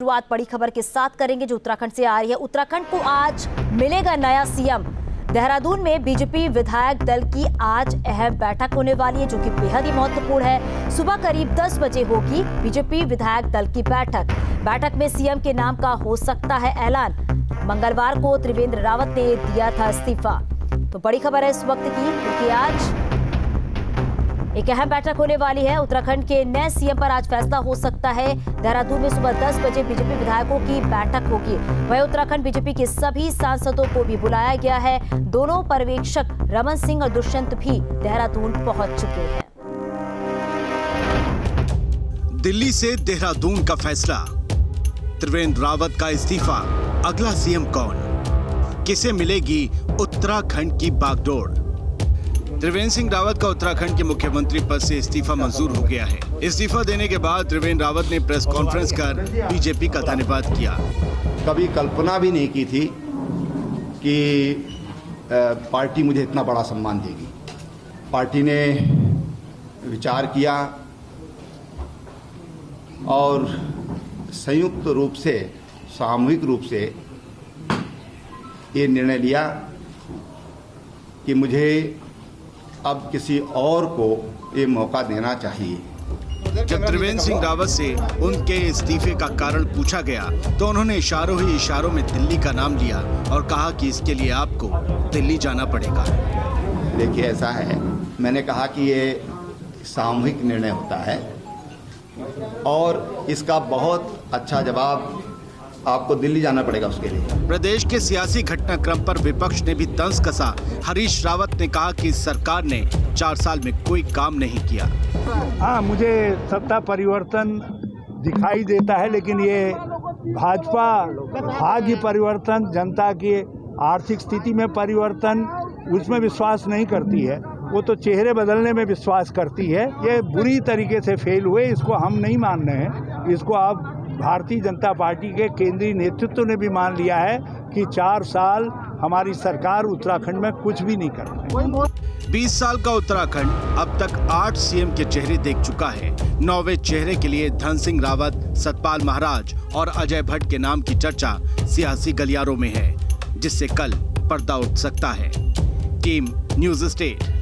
शुरुआत बड़ी खबर के साथ करेंगे जो उत्तराखंड से आ रही है। उत्तराखंड को आज मिलेगा नया सीएम। देहरादून में बीजेपी विधायक दल की आज अहम बैठक होने वाली है जो कि बेहद ही महत्वपूर्ण है। सुबह करीब 10 बजे होगी बीजेपी विधायक दल की बैठक में सीएम के नाम का हो सकता है ऐलान। मंगलवार को त्रिवेंद्र रावत ने दिया था इस्तीफा। तो बड़ी खबर है इस वक्त की क्योंकि आज एक अहम बैठक होने वाली है। उत्तराखंड के नए सीएम पर आज फैसला हो सकता है। देहरादून में सुबह 10 बजे बीजेपी विधायकों की बैठक होगी। वहीं उत्तराखंड बीजेपी के सभी सांसदों को भी बुलाया गया है। दोनों पर्यवेक्षक रमन सिंह और दुष्यंत भी देहरादून पहुंच चुके हैं। दिल्ली से देहरादून का फैसला, त्रिवेंद्र रावत का इस्तीफा, अगला सीएम कौन, किसे मिलेगी उत्तराखंड की बागडोर। त्रिवेंद्र सिंह रावत का उत्तराखंड के मुख्यमंत्री पद से इस्तीफा मंजूर हो गया है। इस्तीफा देने के बाद त्रिवेंद्र रावत ने प्रेस कॉन्फ्रेंस कर बीजेपी का धन्यवाद किया। कभी कल्पना भी नहीं की थी कि पार्टी मुझे इतना बड़ा सम्मान देगी। पार्टी ने विचार किया और संयुक्त रूप से, सामूहिक रूप से ये निर्णय लिया कि मुझे अब किसी और को ये मौका देना चाहिए। जब त्रिवेंद्र सिंह रावत से उनके इस्तीफे का कारण पूछा गया तो उन्होंने इशारों ही इशारों में दिल्ली का नाम लिया और कहा कि इसके लिए आपको दिल्ली जाना पड़ेगा। देखिए, ऐसा है, मैंने कहा कि ये सामूहिक निर्णय होता है और इसका बहुत अच्छा जवाब आपको दिल्ली जाना पड़ेगा उसके लिए। प्रदेश के सियासी घटनाक्रम पर विपक्ष ने भी तंज कसा। हरीश रावत ने कहा कि सरकार ने 4 साल में कोई काम नहीं किया। हाँ, मुझे सत्ता परिवर्तन दिखाई देता है, लेकिन ये भाजपा भाग्य परिवर्तन, जनता की आर्थिक स्थिति में परिवर्तन, उसमें विश्वास नहीं करती है। वो तो चेहरे बदलने में विश्वास करती है। ये बुरी तरीके से फेल हुए, इसको हम नहीं मान रहे हैं। इसको आप भारतीय जनता पार्टी के केंद्रीय नेतृत्व ने भी मान लिया है कि 4 साल हमारी सरकार उत्तराखंड में कुछ भी नहीं कर रही। 20 साल का उत्तराखंड अब तक 8 सीएम के चेहरे देख चुका है। 9वें चेहरे के लिए धन सिंह रावत, सतपाल महाराज और अजय भट्ट के नाम की चर्चा सियासी गलियारों में है, जिससे कल पर्दा उठ सकता है। टीम न्यूज़ स्टेट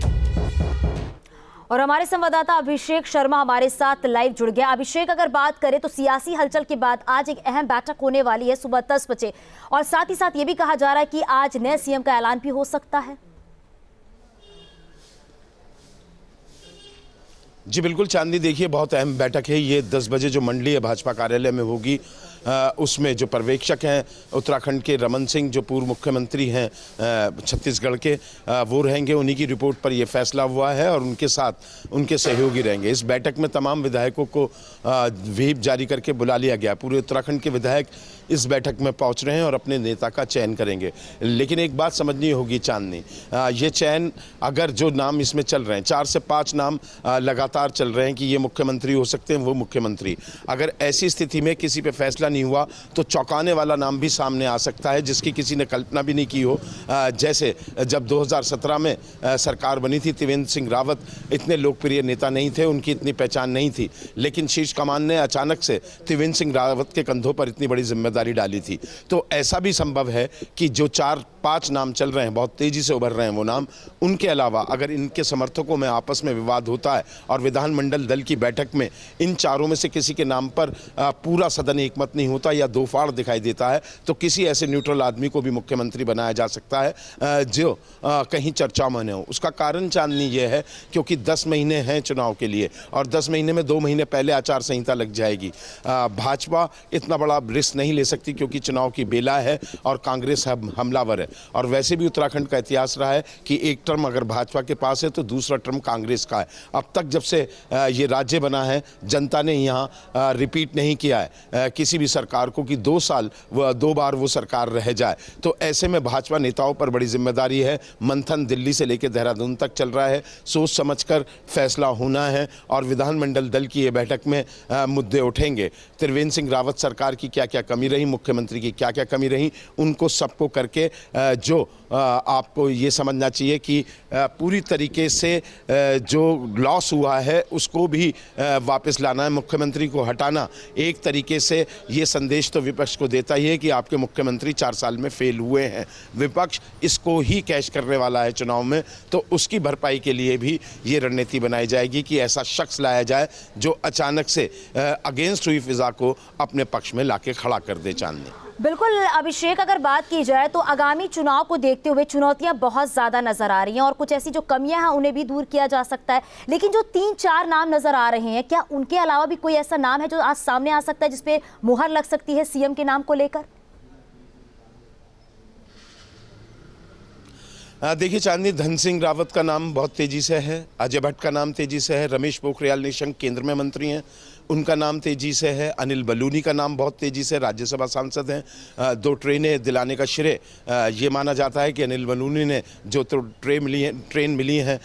और हमारे संवाददाता अभिषेक शर्मा हमारे साथ लाइव जुड़ गया। अभिषेक, अगर बात करें तो सियासी हलचल के बाद आज एक अहम बैठक होने वाली है सुबह 10 बजे और साथ ही साथ ये भी कहा जा रहा है कि आज नए सीएम का ऐलान भी हो सकता है। जी बिल्कुल चांदनी, देखिए बहुत अहम बैठक है ये। 10 बजे जो मंडलीय भाजपा कार्यालय में होगी, उसमें जो पर्यवेक्षक हैं उत्तराखंड के रमन सिंह, जो पूर्व मुख्यमंत्री हैं छत्तीसगढ़ के, वो रहेंगे। उन्हीं की रिपोर्ट पर ये फैसला हुआ है और उनके साथ उनके सहयोगी रहेंगे। इस बैठक में तमाम विधायकों को व्हीप जारी करके बुला लिया गया। पूरे उत्तराखंड के विधायक इस बैठक में पहुंच रहे हैं और अपने नेता का चयन करेंगे। लेकिन एक बात समझनी होगी चांदनी, ये चयन, अगर जो नाम इसमें चल रहे हैं, 4 से 5 नाम लगातार चल रहे हैं कि ये मुख्यमंत्री हो सकते हैं, वो मुख्यमंत्री, अगर ऐसी स्थिति में किसी पे फैसला नहीं हुआ तो चौंकाने वाला नाम भी सामने आ सकता है जिसकी किसी ने कल्पना भी नहीं की हो। जैसे जब 2017 में सरकार बनी थी, त्रिवेंद्र सिंह रावत इतने लोकप्रिय नेता नहीं थे, उनकी इतनी पहचान नहीं थी, लेकिन शीर्ष कमान ने अचानक से त्रिवेंद्र सिंह रावत के कंधों पर इतनी बड़ी जिम्मेदारी डाली थी। तो ऐसा भी संभव है कि जो 4-5 नाम चल रहे हैं, बहुत तेजी से उभर रहे हैं वो नाम, उनके अलावा अगर इनके समर्थकों में आपस में विवाद होता है और विधानमंडल दल की बैठक में इन चारों में से किसी के नाम पर पूरा सदन एकमत नहीं होता या 2 फाड़ दिखाई देता है, तो किसी ऐसे न्यूट्रल आदमी को भी मुख्यमंत्री बनाया जा सकता है जो कहीं चर्चा में न हो। उसका कारण चांदनी ये है क्योंकि 10 महीने हैं चुनाव के लिए और 10 महीने में 2 महीने पहले आचार संहिता लग जाएगी। भाजपा इतना बड़ा रिस्क नहीं ले सकती क्योंकि चुनाव की बेला है और कांग्रेस हमलावर है। और वैसे भी उत्तराखंड का इतिहास रहा है कि एक टर्म अगर भाजपा के पास है तो दूसरा टर्म कांग्रेस का है। अब तक जब से ये राज्य बना है, जनता ने यहाँ रिपीट नहीं किया है किसी भी सरकार को कि 2 बार वो सरकार रह जाए। तो ऐसे में भाजपा नेताओं पर बड़ी जिम्मेदारी है। मंथन दिल्ली से लेकर देहरादून तक चल रहा है, सोच समझकर फैसला होना है और विधानमंडल दल की ये बैठक में मुद्दे उठेंगे। त्रिवेंद्र सिंह रावत सरकार की क्या क्या कमी रही, मुख्यमंत्री की क्या क्या कमी रही, उनको सबको करके जो आपको ये समझना चाहिए कि पूरी तरीके से जो लॉस हुआ है उसको भी वापस लाना है। मुख्यमंत्री को हटाना एक तरीके से ये संदेश तो विपक्ष को देता ही है कि आपके मुख्यमंत्री 4 साल में फेल हुए हैं। विपक्ष इसको ही कैश करने वाला है चुनाव में, तो उसकी भरपाई के लिए भी ये रणनीति बनाई जाएगी कि ऐसा शख्स लाया जाए जो अचानक से अगेंस्ट हुई फिजा को अपने पक्ष में लाके खड़ा कर दे। चांदनी, बिल्कुल अभिषेक, अगर बात की जाए तो आगामी चुनाव को देखते हुए चुनौतियां बहुत ज्यादा नजर आ रही हैं और कुछ ऐसी जो कमियां हैं उन्हें भी दूर किया जा सकता है, लेकिन जो 3-4 नाम नजर आ रहे हैं, क्या उनके अलावा भी कोई ऐसा नाम है जो आज सामने आ सकता है जिसपे मुहर लग सकती है सीएम के नाम को लेकर? देखिए चांदनी, धन सिंह रावत का नाम बहुत तेजी से है, अजय भट्ट का नाम तेजी से है, रमेश पोखरियाल निशंक केंद्र में मंत्री हैं, उनका नाम तेजी से है, अनिल बलूनी का नाम बहुत तेजी से, राज्यसभा सांसद हैं। 2 ट्रेनें दिलाने का श्रेय ये माना जाता है कि अनिल बलूनी ने जो तो ट्रेन मिली हैं,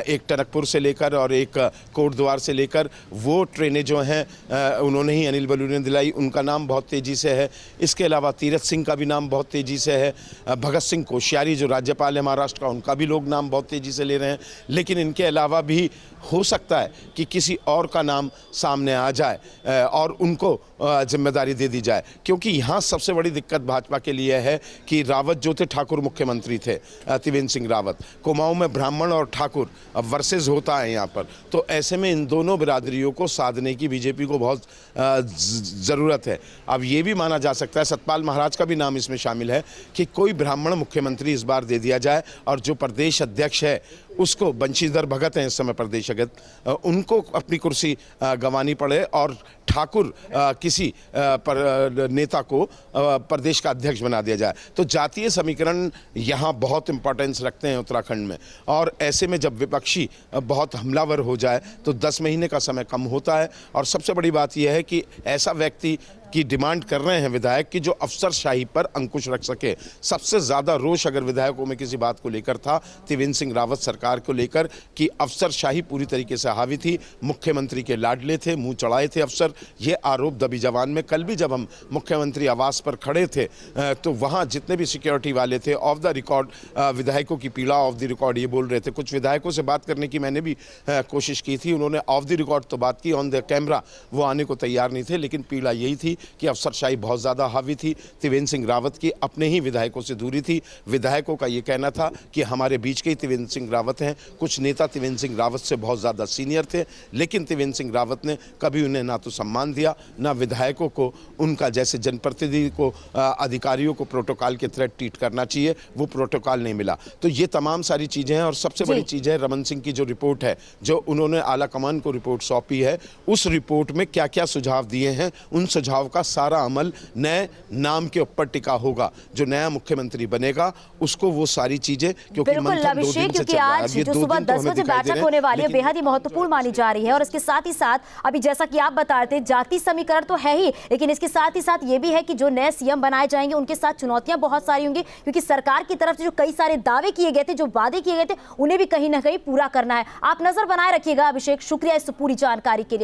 एक टनकपुर से लेकर और एक कोटद्वार से लेकर, वो ट्रेनें जो हैं उन्होंने ही अनिल बलूनी ने दिलाई, उनका नाम बहुत तेजी से है। इसके अलावा तीरथ सिंह का भी नाम बहुत तेजी से है। भगत सिंह कोश्यारी जो राज्यपाल है महाराष्ट्र का, उनका भी लोग नाम बहुत तेजी से ले रहे हैं। लेकिन इनके अलावा भी हो सकता है कि किसी और का नाम सामने आ जाए और उनको जिम्मेदारी दे दी जाए, क्योंकि यहाँ सबसे बड़ी दिक्कत भाजपा के लिए है कि रावत जो थे ठाकुर मुख्यमंत्री थे, त्रिवेंद्र सिंह रावत, कुमाऊं में ब्राह्मण और ठाकुर वर्सेस होता है यहाँ पर, तो ऐसे में इन दोनों बिरादरियों को साधने की बीजेपी को बहुत ज़रूरत है। अब ये भी माना जा सकता है, सतपाल महाराज का भी नाम इसमें शामिल है, कि कोई ब्राह्मण मुख्यमंत्री इस बार दे दिया जाए और जो प्रदेश अध्यक्ष है उसको, बंशीधर भगत हैं इस समय प्रदेश अध्यक्ष, उनको अपनी कुर्सी गंवानी पड़े और ठाकुर किसी नेता को प्रदेश का अध्यक्ष बना दिया जाए। तो जातीय समीकरण यहाँ बहुत इंपॉर्टेंस रखते हैं उत्तराखंड में, और ऐसे में जब विपक्षी बहुत हमलावर हो जाए तो 10 महीने का समय कम होता है। और सबसे बड़ी बात यह है कि ऐसा व्यक्ति की डिमांड कर रहे हैं विधायक कि जो अफसरशाही पर अंकुश रख सके। सबसे ज़्यादा रोष अगर विधायकों में किसी बात को लेकर था, त्रिवेंद्र सिंह रावत सरकार को लेकर, कि अफसरशाही पूरी तरीके से हावी थी, मुख्यमंत्री के लाडले थे, मुंह चढ़ाए थे अफसर, ये आरोप दबी जवान में। कल भी जब हम मुख्यमंत्री आवास पर खड़े थे तो वहाँ जितने भी सिक्योरिटी वाले थे, ऑफ द रिकॉर्ड विधायकों की पीड़ा ऑफ द रिकॉर्ड ये बोल रहे थे। कुछ विधायकों से बात करने की मैंने भी कोशिश की थी, उन्होंने ऑफ द रिकॉर्ड तो बात की, ऑन द कैमरा वो आने को तैयार नहीं थे, लेकिन पीड़ा यही थी कि अफसरशाही बहुत ज़्यादा हावी थी। त्रिवेंद्र सिंह रावत की अपने ही विधायकों से दूरी थी। विधायकों का ये कहना था कि हमारे बीच के ही त्रिवेंद्र सिंह रावत हैं। कुछ नेता त्रिवेंद्र सिंह रावत से बहुत ज़्यादा सीनियर थे, लेकिन त्रिवेंद्र सिंह रावत ने कभी उन्हें ना तो सम्मान दिया, ना विधायकों को उनका जैसे जनप्रतिनिधि को, अधिकारियों को प्रोटोकॉल के तहत ट्रीट करना चाहिए, वो प्रोटोकॉल नहीं मिला। तो ये तमाम सारी चीज़ें हैं। और सबसे बड़ी चीज़ है रमन सिंह की जो रिपोर्ट है, जो उन्होंने आला कमान को रिपोर्ट सौंपी है, उस रिपोर्ट में क्या क्या सुझाव दिए हैं, उन सुझाव का सारा अमल नए नाम के ऊपर टिका होगा। जो नया मुख्यमंत्री बनेगा उसको वो सारी चीजें, क्योंकि बिल्कुल अभिषेक, क्योंकि आज जो सुबह 10 बजे बैठक होने वाली है बेहद ही महत्वपूर्ण मानी जा रही है। और इसके साथ ही साथ अभी जैसा कि आप बता रहे थे, जाति समीकरण तो है ही, लेकिन इसके साथ ही साथ ये भी है कि जो नए सीएम बनाए जाएंगे उनके साथ चुनौतियां बहुत सारी होंगी, क्योंकि सरकार की तरफ से जो कई सारे दावे किए गए थे, जो वादे किए गए थे, उन्हें भी कहीं ना कहीं पूरा करना है। आप नजर बनाए रखिएगा अभिषेक। शुक्रिया इस पूरी जानकारी के लिए।